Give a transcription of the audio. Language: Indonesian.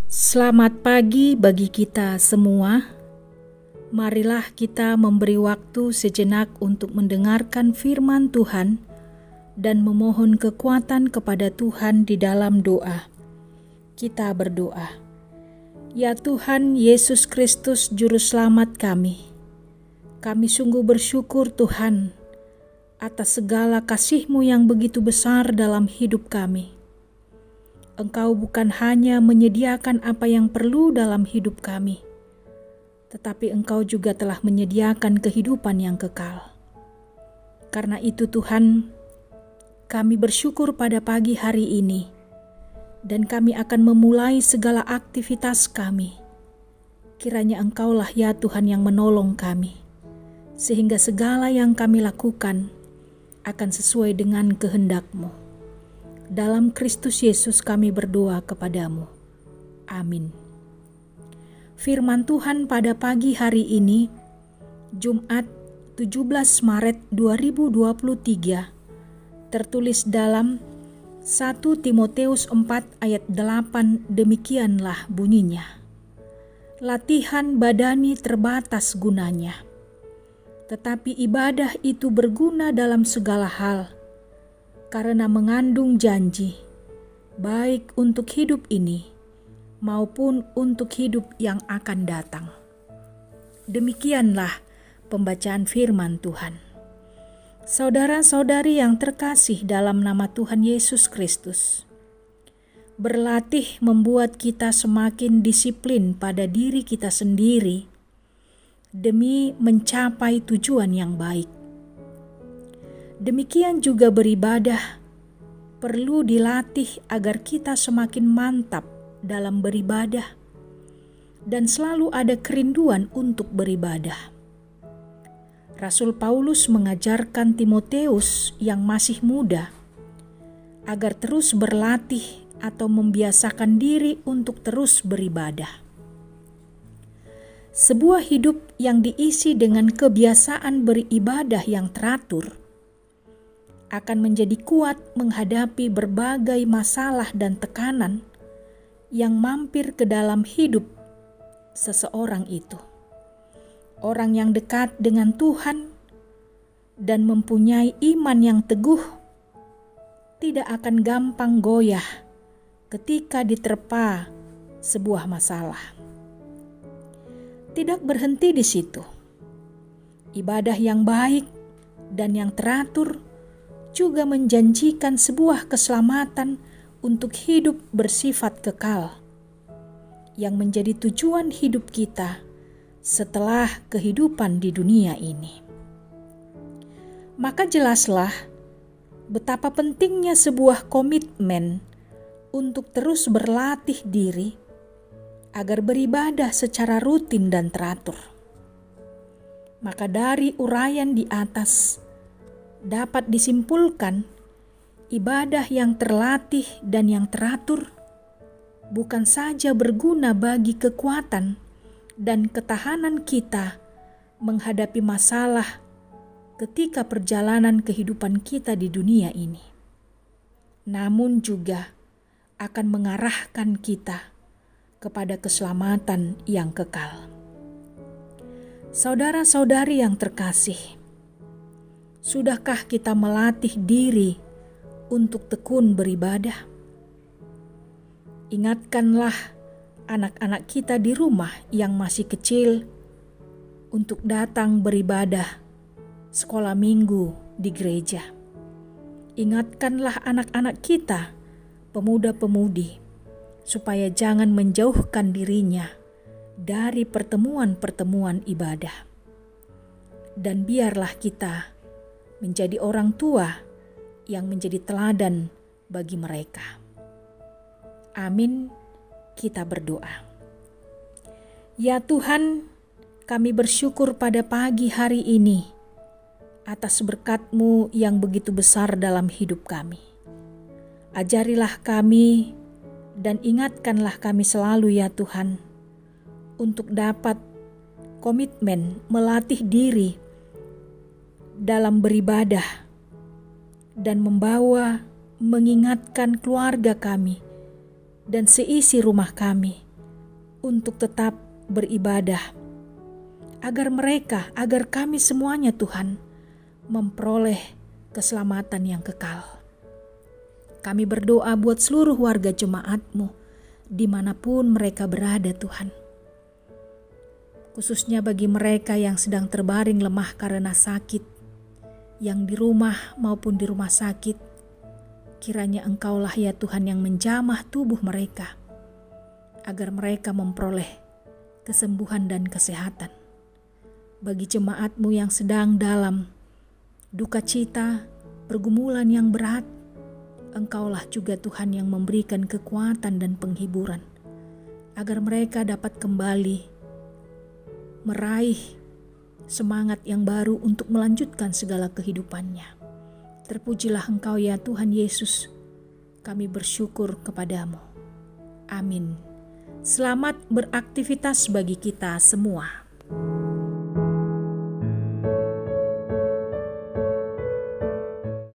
Selamat pagi bagi kita semua. Marilah kita memberi waktu sejenak untuk mendengarkan firman Tuhan dan memohon kekuatan kepada Tuhan di dalam doa. Kita berdoa. Ya Tuhan Yesus Kristus Juru Selamat kami sungguh bersyukur Tuhan atas segala kasih-Mu yang begitu besar dalam hidup kami. Engkau bukan hanya menyediakan apa yang perlu dalam hidup kami, tetapi Engkau juga telah menyediakan kehidupan yang kekal. Karena itu Tuhan, kami bersyukur pada pagi hari ini, dan kami akan memulai segala aktivitas kami. Kiranya Engkaulah ya Tuhan yang menolong kami, sehingga segala yang kami lakukan akan sesuai dengan kehendak-Mu. Dalam Kristus Yesus kami berdoa kepadamu. Amin. Firman Tuhan pada pagi hari ini, Jumat 17 Maret 2023, tertulis dalam 1 Timoteus 4 ayat 8, demikianlah bunyinya. Latihan badani terbatas gunanya, tetapi ibadah itu berguna dalam segala hal, karena mengandung janji, baik untuk hidup ini maupun untuk hidup yang akan datang. Demikianlah pembacaan firman Tuhan. Saudara-saudari yang terkasih dalam nama Tuhan Yesus Kristus, berlatih membuat kita semakin disiplin pada diri kita sendiri demi mencapai tujuan yang baik. Demikian juga beribadah perlu dilatih agar kita semakin mantap dalam beribadah dan selalu ada kerinduan untuk beribadah. Rasul Paulus mengajarkan Timoteus yang masih muda agar terus berlatih atau membiasakan diri untuk terus beribadah. Sebuah hidup yang diisi dengan kebiasaan beribadah yang teratur akan menjadi kuat menghadapi berbagai masalah dan tekanan yang mampir ke dalam hidup seseorang itu. Orang yang dekat dengan Tuhan dan mempunyai iman yang teguh tidak akan gampang goyah ketika diterpa sebuah masalah. Tidak berhenti di situ. Ibadah yang baik dan yang teratur juga menjanjikan sebuah keselamatan untuk hidup bersifat kekal, yang menjadi tujuan hidup kita setelah kehidupan di dunia ini. Maka jelaslah betapa pentingnya sebuah komitmen untuk terus berlatih diri agar beribadah secara rutin dan teratur. Maka dari uraian di atas dapat disimpulkan, ibadah yang terlatih dan yang teratur bukan saja berguna bagi kekuatan dan ketahanan kita menghadapi masalah ketika perjalanan kehidupan kita di dunia ini, namun juga akan mengarahkan kita kepada keselamatan yang kekal. Saudara-saudari yang terkasih, sudahkah kita melatih diri untuk tekun beribadah? Ingatkanlah anak-anak kita di rumah yang masih kecil untuk datang beribadah sekolah minggu di gereja. Ingatkanlah anak-anak kita, pemuda-pemudi, supaya jangan menjauhkan dirinya dari pertemuan-pertemuan ibadah. Dan biarlah kita menjadi orang tua yang menjadi teladan bagi mereka. Amin. Kita berdoa. Ya Tuhan, kami bersyukur pada pagi hari ini atas berkat-Mu yang begitu besar dalam hidup kami. Ajarilah kami dan ingatkanlah kami selalu ya Tuhan, untuk dapat komitmen melatih diri dalam beribadah dan mengingatkan keluarga kami dan seisi rumah kami untuk tetap beribadah. Agar kami semuanya Tuhan, memperoleh keselamatan yang kekal. Kami berdoa buat seluruh warga jemaat-Mu, dimanapun mereka berada Tuhan. Khususnya bagi mereka yang sedang terbaring lemah karena sakit, yang di rumah maupun di rumah sakit, kiranya Engkaulah ya Tuhan yang menjamah tubuh mereka, agar mereka memperoleh kesembuhan dan kesehatan. Bagi jemaat-Mu yang sedang dalam duka cita, pergumulan yang berat, Engkaulah juga Tuhan yang memberikan kekuatan dan penghiburan, agar mereka dapat kembali meraih semangat yang baru untuk melanjutkan segala kehidupannya. Terpujilah Engkau ya Tuhan Yesus, kami bersyukur kepadamu. Amin. Selamat beraktivitas bagi kita semua.